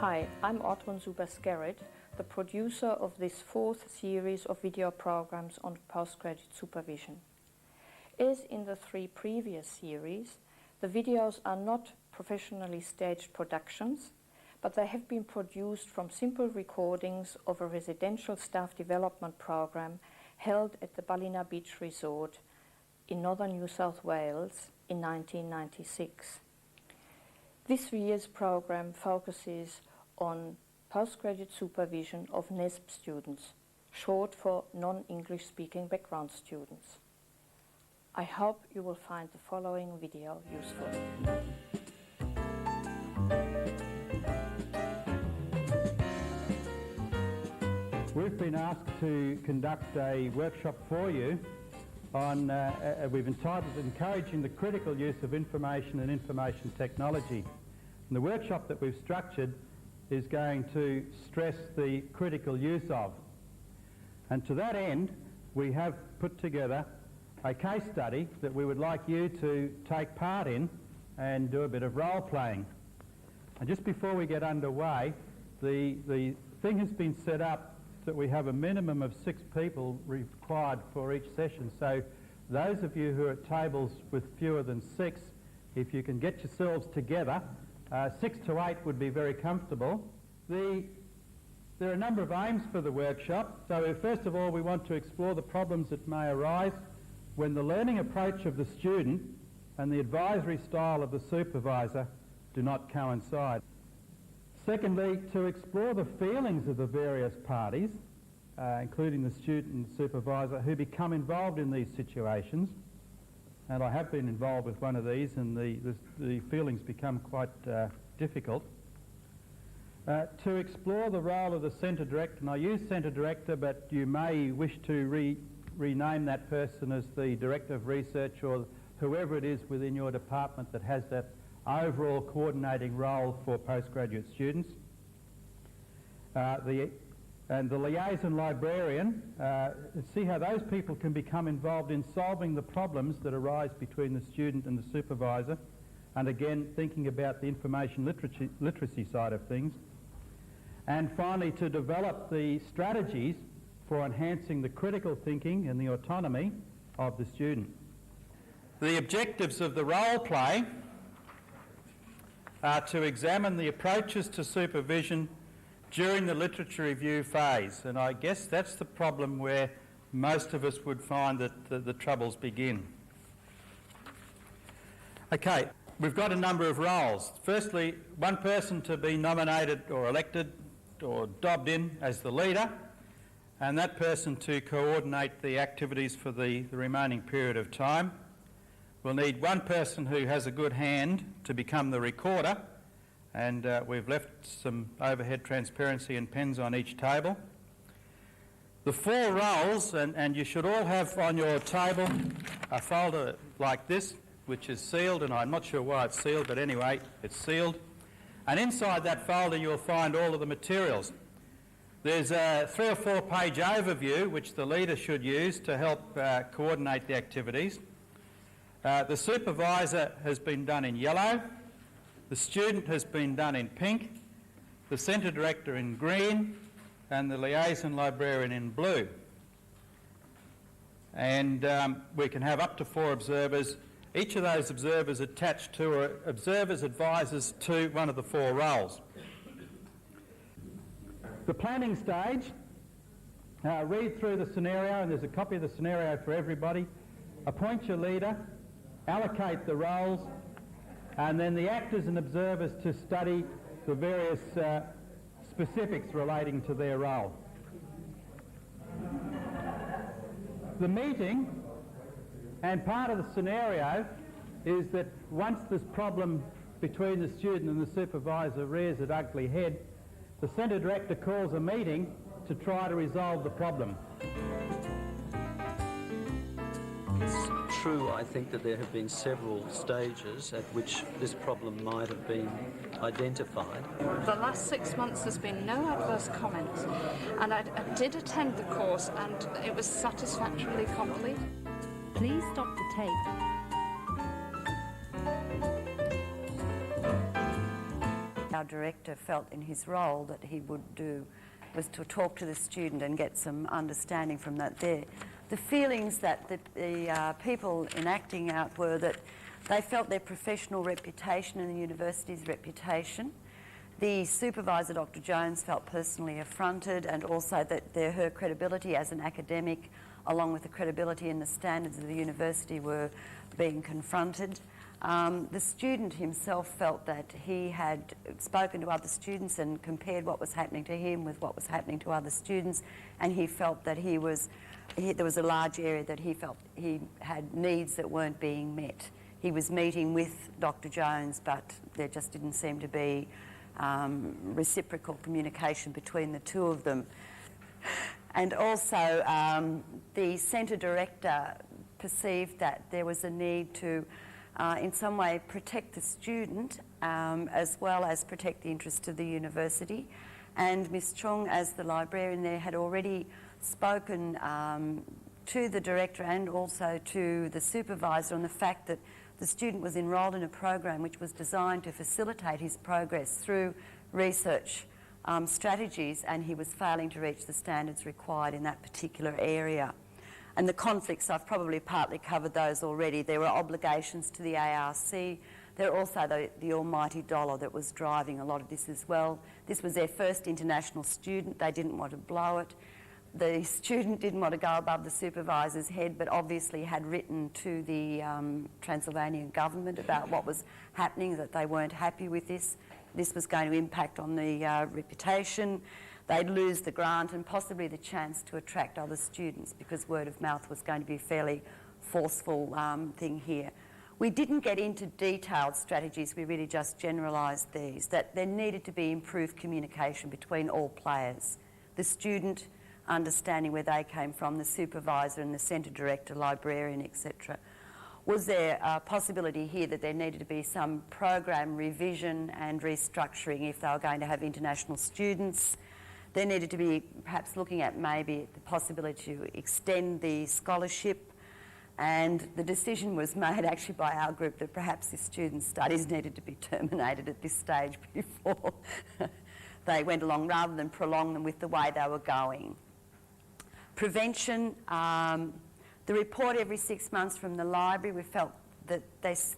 Hi, I'm Zuber-Skerritt, the producer of this fourth series of video programs on postgraduate supervision. As in the three previous series, the videos are not professionally staged productions, but they have been produced from simple recordings of a residential staff development program held at the Ballina Beach Resort in northern New South Wales in 1996. This year's program focuses on postgraduate supervision of NESB students, short for non-English speaking background students. I hope you will find the following video useful. We've been asked to conduct a workshop for you on, we've entitled Encouraging the Critical Use of Information and Information Technology. And the workshop that we've structured is going to stress the critical use of. And to that end, we have put together a case study that we would like you to take part in and do a bit of role playing. And just before we get underway, the thing has been set up that we have a minimum of 6 people required for each session. So those of you who are at tables with fewer than 6, if you can get yourselves together, 6 to 8 would be very comfortable. There are a number of aims for the workshop. So first of all, we want to explore the problems that may arise when the learning approach of the student and the advisory style of the supervisor do not coincide. Secondly, to explore the feelings of the various parties, including the student and the supervisor, who become involved in these situations. And I have been involved with one of these, and the feelings become quite difficult. To explore the role of the centre director, and I use centre director, but you may wish to rename that person as the director of research or whoever it is within your department that has that overall coordinating role for postgraduate students. The liaison librarian, see how those people can become involved in solving the problems that arise between the student and the supervisor, and again thinking about the information literacy side of things. And finally, to develop the strategies for enhancing the critical thinking and the autonomy of the student. The objectives of the role play are to examine the approaches to supervision during the literature review phase, and I guess that's the problem where most of us would find that the troubles begin. Okay, we've got a number of roles. Firstly, one person to be nominated or elected or dobbed in as the leader, and that person to coordinate the activities for the remaining period of time. We'll need one person who has a good hand to become the recorder, and we've left some overhead transparency and pens on each table. The 4 roles, and you should all have on your table a folder like this, which is sealed, and I'm not sure why it's sealed, but anyway, it's sealed. And inside that folder you'll find all of the materials. There's a 3 or 4 page overview which the leader should use to help coordinate the activities. The supervisor has been done in yellow, the student has been done in pink, the centre director in green, and the liaison librarian in blue. And we can have up to 4 observers. Each of those observers attached to are observers, advisors to one of the 4 roles. The planning stage, read through the scenario, and there's a copy of the scenario for everybody. Appoint your leader, allocate the roles, and then the actors and observers to study the various specifics relating to their role. The meeting and part of the scenario is that once this problem between the student and the supervisor rears its ugly head, the centre director calls a meeting to try to resolve the problem. It's true, I think, that there have been several stages at which this problem might have been identified. The last 6 months there's been no adverse comments, and I did attend the course and it was satisfactorily complete. Please stop the tape. Now our director felt in his role that he would do was to talk to the student and get some understanding from that there. The feelings that the people enacting out were that they felt their professional reputation and the university's reputation. The supervisor, Dr. Jones, felt personally affronted, and also that her credibility as an academic, along with the credibility and the standards of the university, were being confronted. The student himself felt that he had spoken to other students and compared what was happening to him with what was happening to other students, and he felt that there was a large area that he felt he had needs that weren't being met. He was meeting with Dr. Jones, but there just didn't seem to be reciprocal communication between the two of them. And also the centre director perceived that there was a need to in some way protect the student as well as protect the interests of the university. And Ms Chung, as the librarian there, had already spoken to the director and also to the supervisor on the fact that the student was enrolled in a program which was designed to facilitate his progress through research strategies, and he was failing to reach the standards required in that particular area. And the conflicts, I've probably partly covered those already. There were obligations to the ARC. There were also the almighty dollar that was driving a lot of this as well. This was their first international student. They didn't want to blow it. The student didn't want to go above the supervisor's head, but obviously had written to the Transylvanian government about what was happening, that they weren't happy with this. This was going to impact on the reputation. They'd lose the grant and possibly the chance to attract other students, because word of mouth was going to be a fairly forceful thing here. We didn't get into detailed strategies, we really just generalised these, that there needed to be improved communication between all players. The student understanding where they came from, the supervisor and the centre director, librarian, etc. Was there a possibility here that there needed to be some program revision and restructuring if they were going to have international students? There needed to be perhaps looking at maybe the possibility to extend the scholarship, and the decision was made actually by our group that perhaps the student studies needed to be terminated at this stage before they went along, rather than prolong them with the way they were going. Prevention, the report every 6 months from the library, we felt that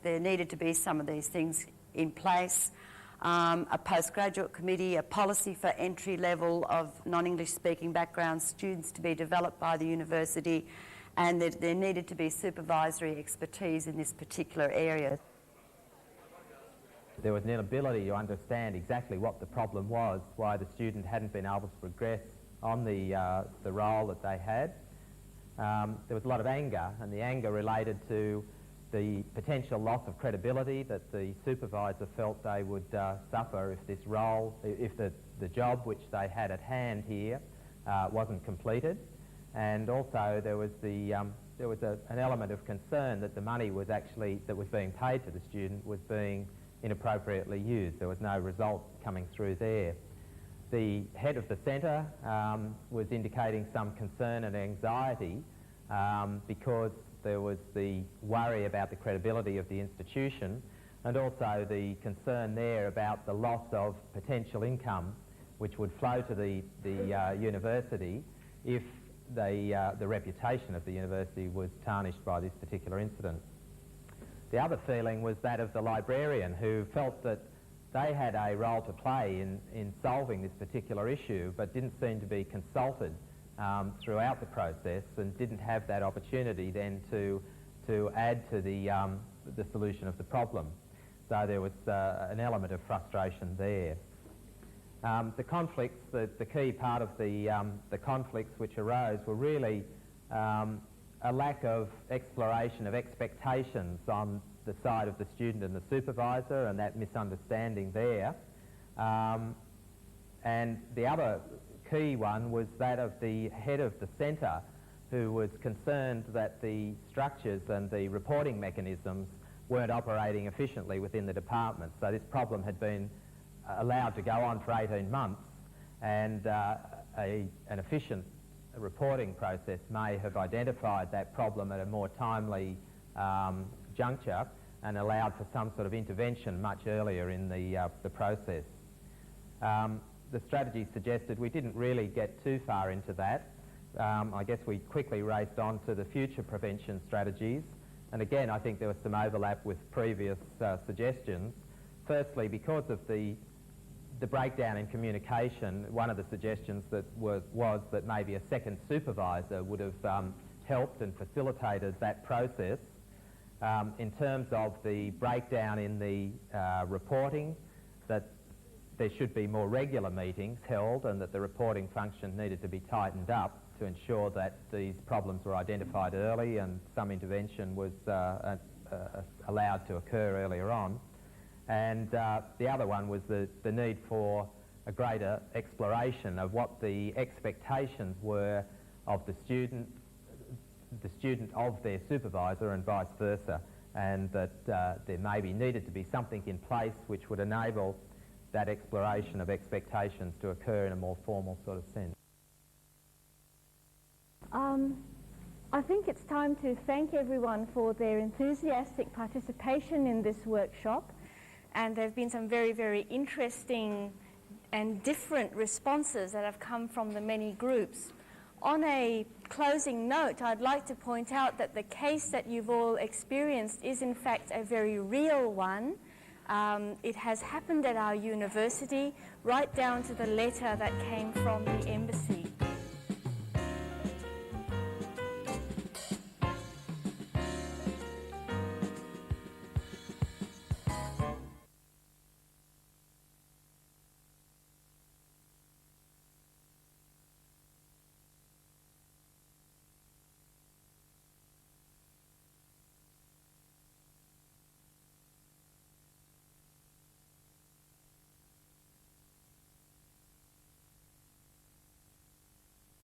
there needed to be some of these things in place. A postgraduate committee, a policy for entry level of non-English speaking background students to be developed by the university, and that there needed to be supervisory expertise in this particular area. There was an inability to understand exactly what the problem was, why the student hadn't been able to progress on the role that they had. There was a lot of anger, and the anger related to the potential loss of credibility that the supervisor felt they would suffer if this role, if the job which they had at hand here wasn't completed. And also there was an element of concern that the money was actually, that was being paid to the student, was being inappropriately used. There was no result coming through there. The head of the centre was indicating some concern and anxiety because there was the worry about the credibility of the institution, and also the concern there about the loss of potential income which would flow to the university if the reputation of the university was tarnished by this particular incident. The other feeling was that of the librarian, who felt that they had a role to play in solving this particular issue, but didn't seem to be consulted throughout the process, and didn't have that opportunity then to add to the solution of the problem. So there was an element of frustration there. The conflicts, the key part of the conflicts which arose were really a lack of exploration of expectations on the side of the student and the supervisor, and that misunderstanding there. And the other key one was that of the head of the centre, who was concerned that the structures and the reporting mechanisms weren't operating efficiently within the department. So this problem had been allowed to go on for 18 months, and an efficient reporting process may have identified that problem at a more timely juncture and allowed for some sort of intervention much earlier in the process. The strategy suggested we didn't really get too far into that. I guess we quickly raced on to the future prevention strategies. And again, I think there was some overlap with previous suggestions. Firstly, because of the breakdown in communication, one of the suggestions that was that maybe a second supervisor would have helped and facilitated that process. In terms of the breakdown in the reporting, that there should be more regular meetings held and that the reporting function needed to be tightened up to ensure that these problems were identified early and some intervention was allowed to occur earlier on. And the other one was the need for a greater exploration of what the expectations were of the student of their supervisor and vice versa, and that there maybe needed to be something in place which would enable that exploration of expectations to occur in a more formal sort of sense. I think it's time to thank everyone for their enthusiastic participation in this workshop, and there have been some very, very interesting and different responses that have come from the many groups. On a closing note, I'd like to point out that the case that you've all experienced is in fact a very real one. It has happened at our university, right down to the letter that came from the embassy.